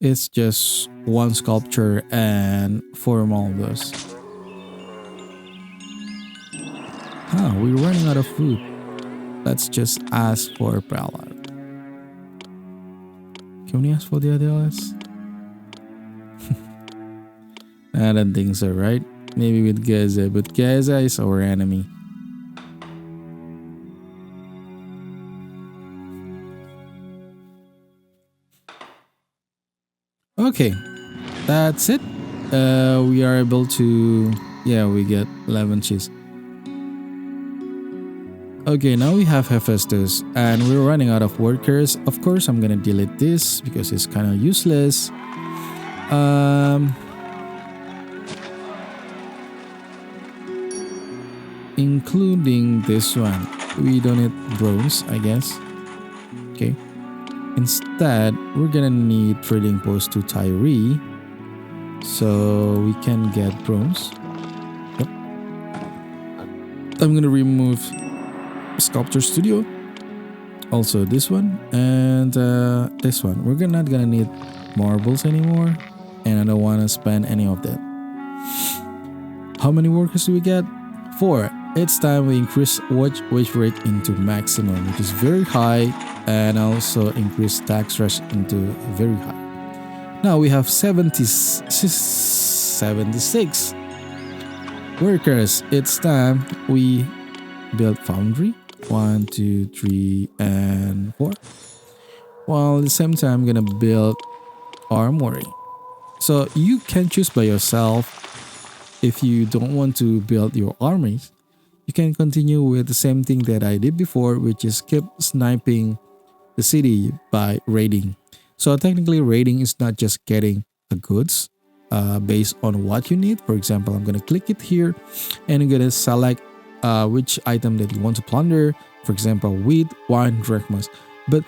It's just one sculpture and 4 moldos. We're running out of food. Let's just ask for Pala. Can we ask for the others? I don't think so, right? Maybe with Gaza, but Gaza is our enemy. Okay, that's it. We are able to, yeah, we get 11 cheese. Okay, now we have Hephaestus and we're running out of workers. Of course, I'm gonna delete this because it's kind of useless. Including this one. We don't need bronze, I guess. Okay. Instead, we're gonna need trading post to Tyree. So we can get bronze. Yep. I'm gonna remove Sculpture Studio. Also this one and this one. We're not gonna need marbles anymore. And I don't wanna spend any of that. How many workers do we get? 4. It's time we increase wage rate into maximum, which is very high, and also increase tax rate into very high. Now we have 76 workers. It's time we build foundry. 1, 2, 3, and 4. While at the same time, I'm gonna build armory. So you can choose by yourself. If you don't want to build your armies, you can continue with the same thing that I did before, which is keep sniping the city by raiding. So technically raiding is not just getting the goods based on what you need. For example, I'm going to click it here and I'm going to select which item that you want to plunder. For example, wheat, wine, drachmas. But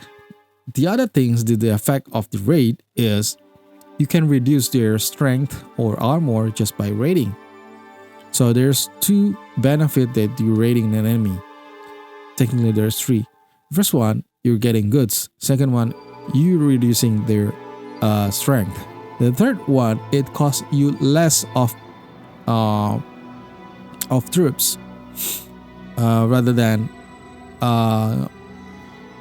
the other things, the effect of the raid is you can reduce their strength or armor just by raiding. So there's 2 benefits that you're raiding an enemy. Technically there's 3. First one, you're getting goods. Second one, you're reducing their strength. The third one, it costs you less of troops rather than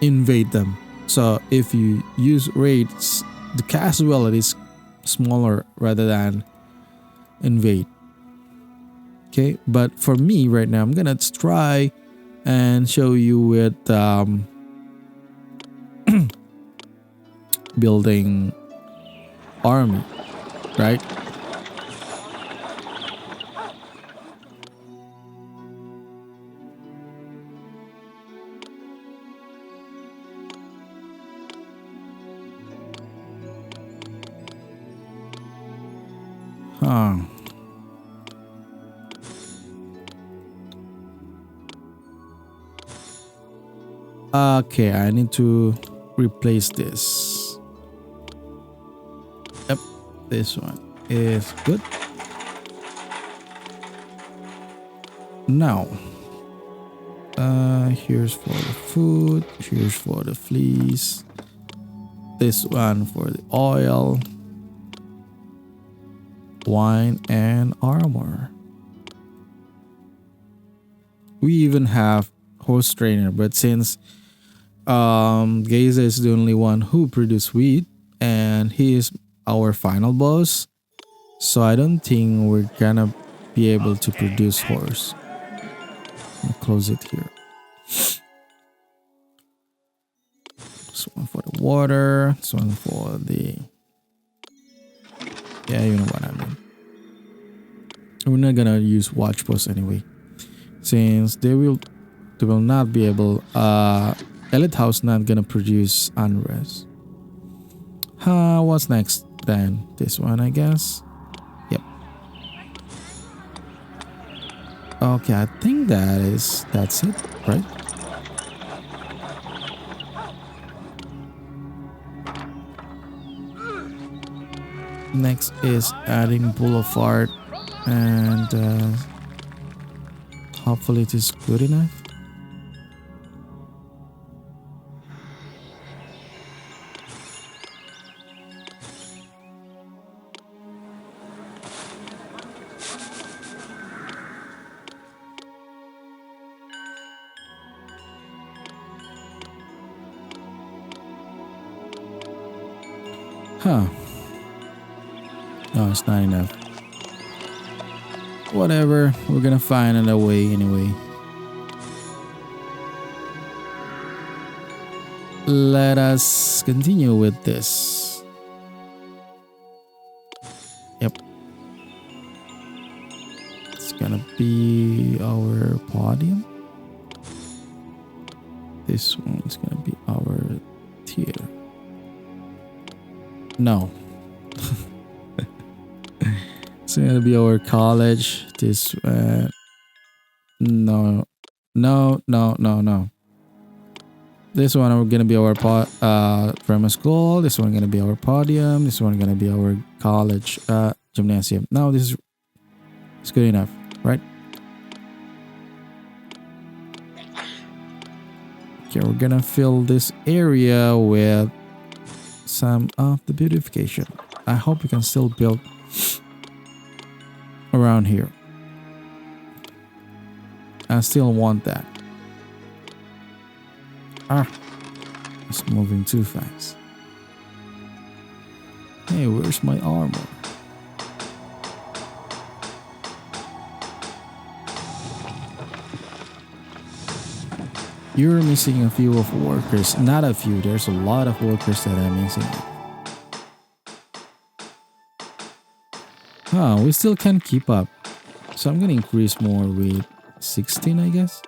invade them. So if you use raids, the casualty is smaller rather than invade. Okay, but for me right now, I'm gonna try and show you with building army, right? Huh. Okay, I need to replace this. Yep, this one is good. Now, here's for the food, here's for the fleece, this one for the oil, wine, and armor. We even have horse trainer, but since Geza is the only one who produces wheat and he is our final boss, so I don't think we're gonna be able to produce horse. I'll close it here. This one for the water, this one for the, yeah, you know what I mean. We're not gonna use watch post anyway, since they will not be able, elite house not gonna produce unrest. What's next then? This one, I guess. Yep. Okay, I think that's it, right? Next is adding boulevard, and hopefully it is good enough. Huh. No, it's not enough. Whatever, we're gonna find another way anyway. Let us continue with this. It's gonna be our podium. This one's gonna be our theater. No. It's gonna be our college. This no. This one are gonna be our grammar school. This one gonna be our podium. This one gonna be our college gymnasium. Now this is good enough, right? Okay, we're gonna fill this area with some of the beautification. I hope we can still build around here. I still want that. It's moving too fast. Hey, where's my armor? You're missing a few of workers. Not a few, there's a lot of workers that I'm missing. We still can't keep up. So I'm gonna increase more with 16, I guess.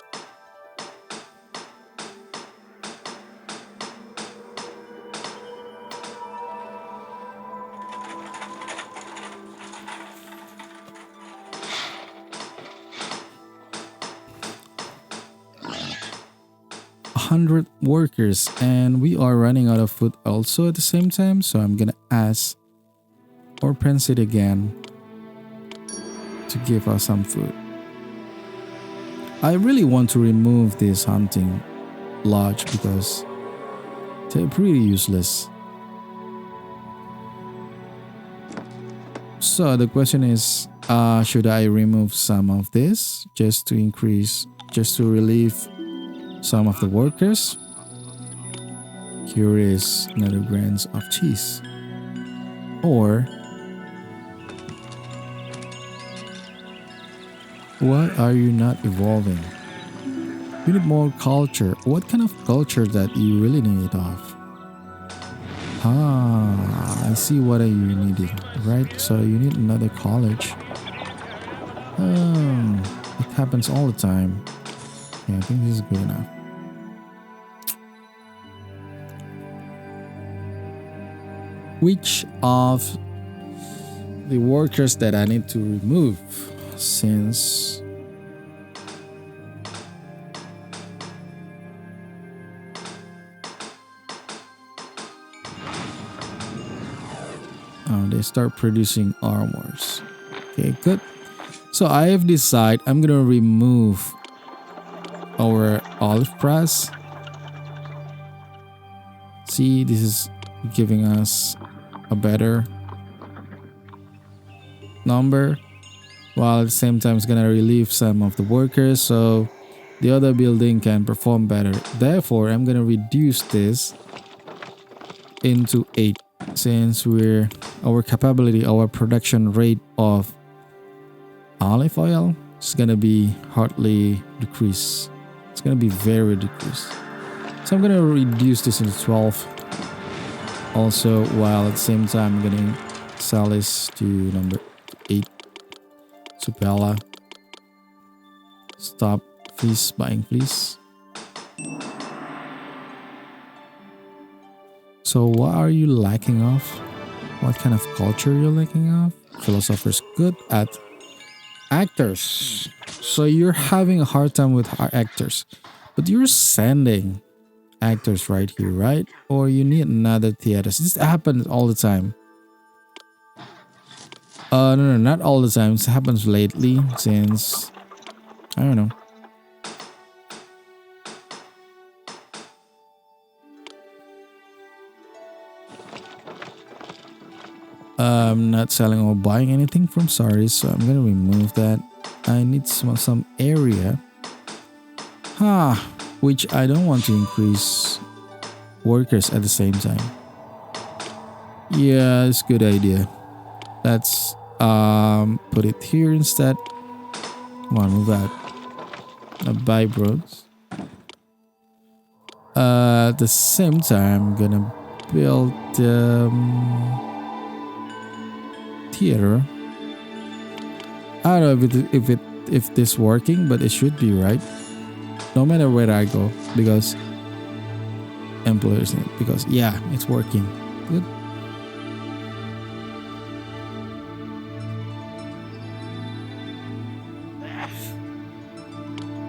Workers, and we are running out of food also at the same time, so I'm gonna ask or print it again to give us some food. I really want to remove this hunting lodge because they're pretty useless. So the question is, should I remove some of this just to relieve some of the workers? Here is another grains of cheese. Or why are you not evolving? You need more culture. What kind of culture that you really need of? I see what are you needing, right? So you need another college. It happens all the time. Yeah, I think this is good enough. Which of the workers that I need to remove, since they start producing armors. Okay, good. So I have decided I'm gonna remove our olive press. See, this is giving us a better number, while at the same time it's gonna relieve some of the workers so the other building can perform better. Therefore, I'm gonna reduce this into 8, since our capability, our production rate of olive oil is gonna be hardly decreased. It's gonna be very decreased. So I'm gonna reduce this into 12. Also, while at the same time I'm gonna sell this to number 8. So Bella, stop please buying, please. So what are you lacking of? What kind of culture you're lacking of? Philosophers good at actors. So you're having a hard time with actors, but you're sending actors right here, right? Or you need another theater. This happens all the time. No, not all the time. It happens lately since, I don't know. I'm not selling or buying anything from Saris, so I'm gonna remove that. I need some area. Which I don't want to increase workers at the same time. Yeah, it's a good idea. Let's put it here instead. Come on, move that. Buy bros. At the same time, I'm gonna build theater. I don't know if if this working, but it should be right. No matter where I go, because employers need, because yeah, it's working. Good.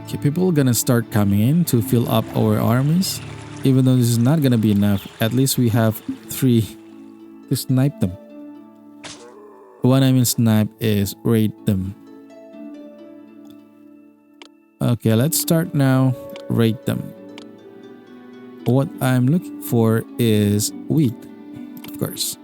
Okay, people are gonna start coming in to fill up our armies. Even though this is not gonna be enough, at least we have 3 to snipe them. What I mean snipe is raid them. Okay, let's start now. Raid them. What I'm looking for is wheat, of course.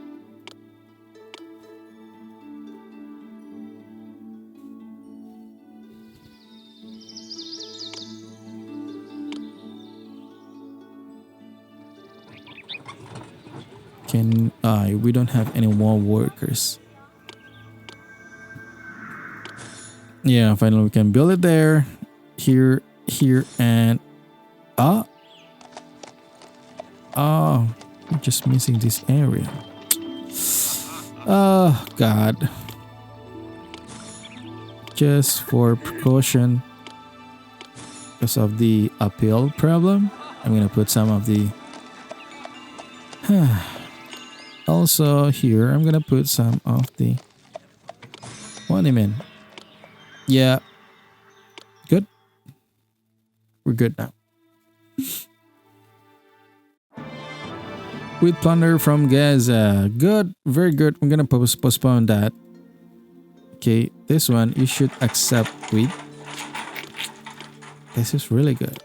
We don't have any more workers. Yeah, finally we can build it there, here, and we're just missing this area. Oh God. Just for precaution, because of the uphill problem, I'm gonna put some of the also here I'm gonna put some of the monument. Yeah, good. We're good now. With plunder from Gaza. Good, very good. I'm gonna postpone that. Okay, this one you should accept wheat. This is really good.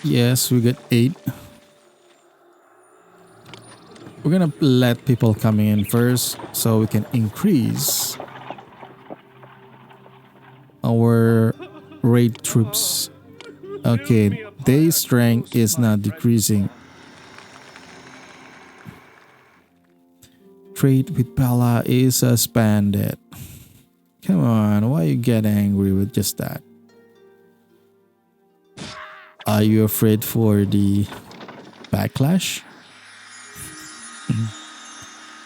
Yes, we got 8. We're gonna let people coming in first so we can increase our raid troops. Okay, their strength is not decreasing. Trade with Pella is suspended. Come on, why you get angry with just that? Are you afraid for the backlash?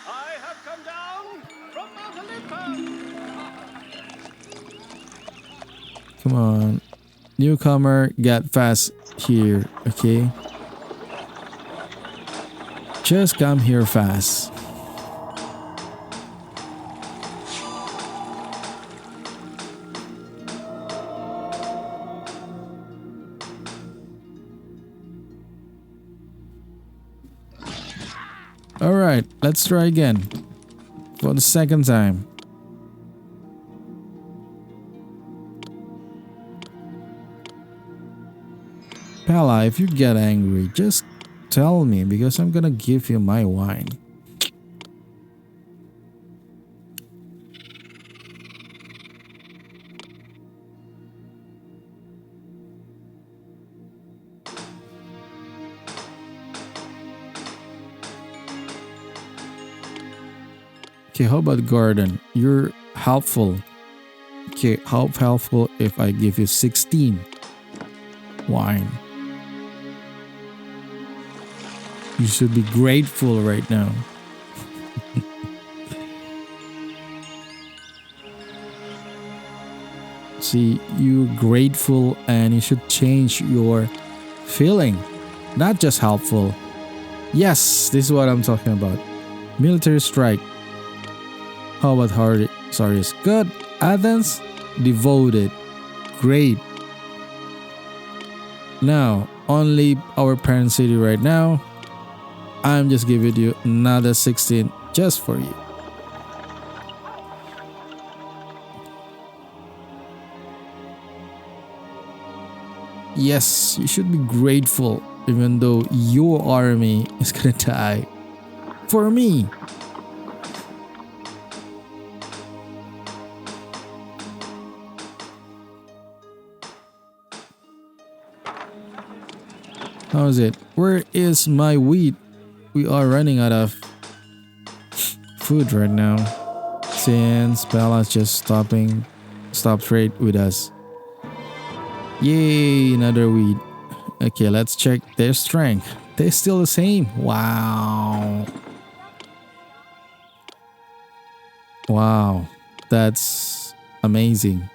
I have come down from Mount Olympus. Come on. Newcomer, get fast here, okay? Just come here fast. Alright, let's try again. For the second time. Pella, if you get angry, just tell me because I'm gonna give you my wine. Okay, how about garden? You're helpful. Okay, how helpful if I give you 16 wine? You should be grateful right now. See, you're grateful and you should change your feeling. Not just helpful. Yes, this is what I'm talking about. Military strike. How about Sardis? Good. Athens, devoted. Great. Now, only our parent city right now. I'm just giving you another 16 just for you. Yes, you should be grateful even though your army is gonna die. For me. How is it? Where is my wheat? We are running out of food right now. Since Bella's just stopped trade with us. Yay, another wheat. Okay, let's check their strength. They're still the same. Wow. Wow. That's amazing.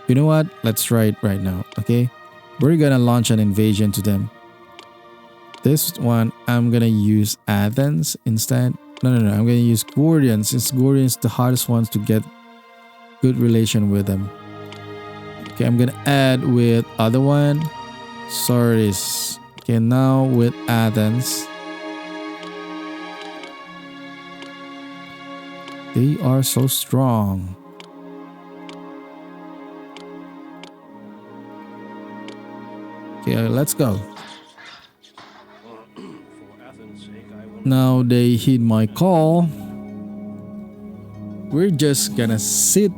You know what? Let's try it right now, okay? We're gonna launch an invasion to them. This one, I'm gonna use Athens instead. No. I'm gonna use Gordians, since Gordians the hardest ones to get good relation with them. Okay, I'm gonna add with other one, Sardis. Okay, now with Athens. They are so strong. Okay, let's go. Now they heed my call. We're just gonna sit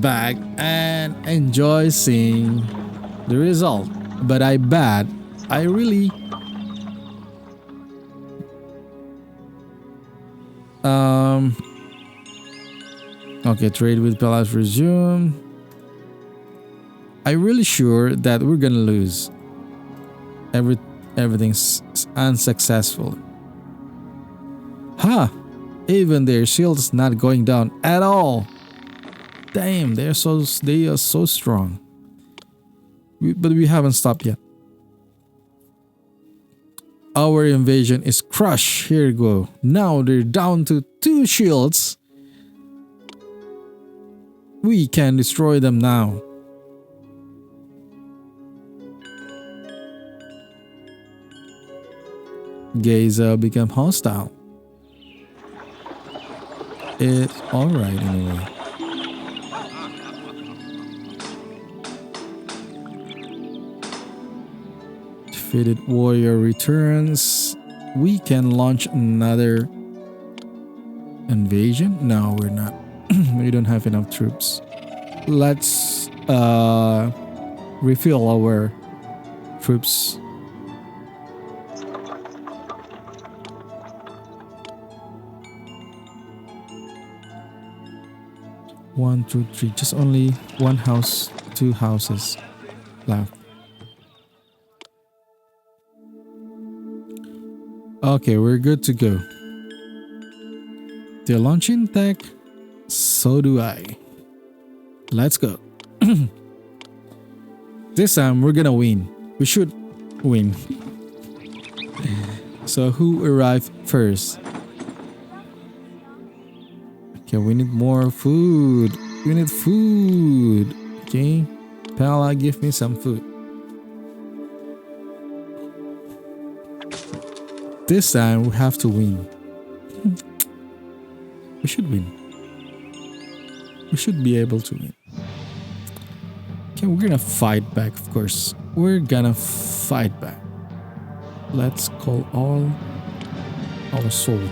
back and enjoy seeing the result. But I bet I really okay, trade with Palace resume. I'm really sure that we're gonna lose. Everything's unsuccessful. Ha! Even their shield's not going down at all. Damn, they are so strong. But we haven't stopped yet. Our invasion is crushed. Here we go. Now they're down to 2 shields. We can destroy them now. Gaza become hostile. It's alright anyway. Defeated warrior returns. We can launch another invasion. No, we're not. We don't have enough troops. Let's refill our troops. One, two, three. Just only one house, 2 houses left. Okay, we're good to go. They're launching tech. So do I. Let's go. This time we're gonna win. We should win. So who arrived first? Okay, we need more food. We need food. Okay. Pala, give me some food. This time we have to win. We should win. We should be able to win. Okay, we're gonna fight back, of course. We're gonna fight back. Let's call all our soldiers.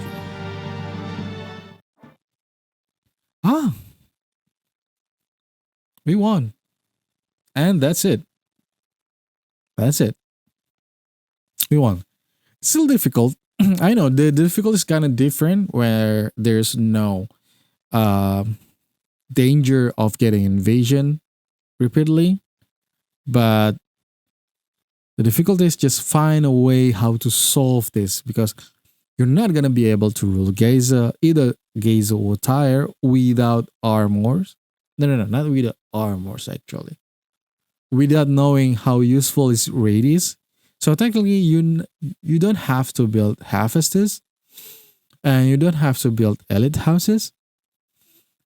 Ah! We won. And that's it. That's it. We won. Still difficult. I know the difficulty is kind of different where there's no danger of getting invasion repeatedly, but the difficulty is just find a way how to solve this, because you're not gonna be able to rule Gaza, either Gaza or Tyre, without armors. No, not without armors actually. Without knowing how useful his raid is. So technically, you don't have to build Hephaestus, and you don't have to build elite houses.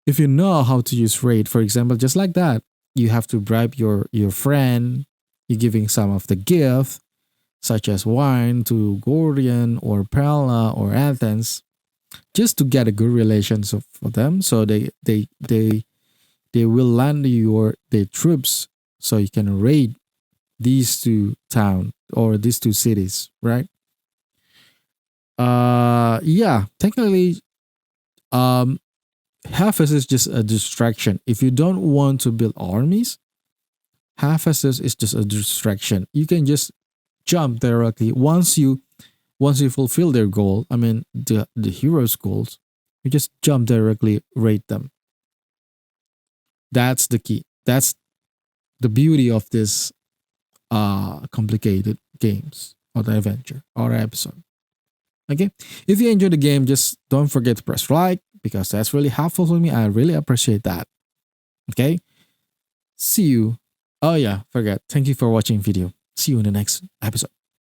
If you know how to use raid, for example, just like that, you have to bribe your friend. You're giving some of the gift, such as wine to Gordian or Pella or Athens, just to get a good relations for them. So they will land their troops, so you can raid these 2 towns or these 2 cities, right? Yeah, technically, Hephaestus is just a distraction. If you don't want to build armies, Hephaestus is just a distraction. You can just jump directly once you fulfill their goal. I mean, the hero's goals. You just jump directly, raid them. That's the key. That's the beauty of this complicated games or the adventure or episode. Okay. If you enjoy the game, just don't forget to press like because that's really helpful for me. I really appreciate that. Okay. See you. Oh yeah, forget. Thank you for watching video. See you in the next episode.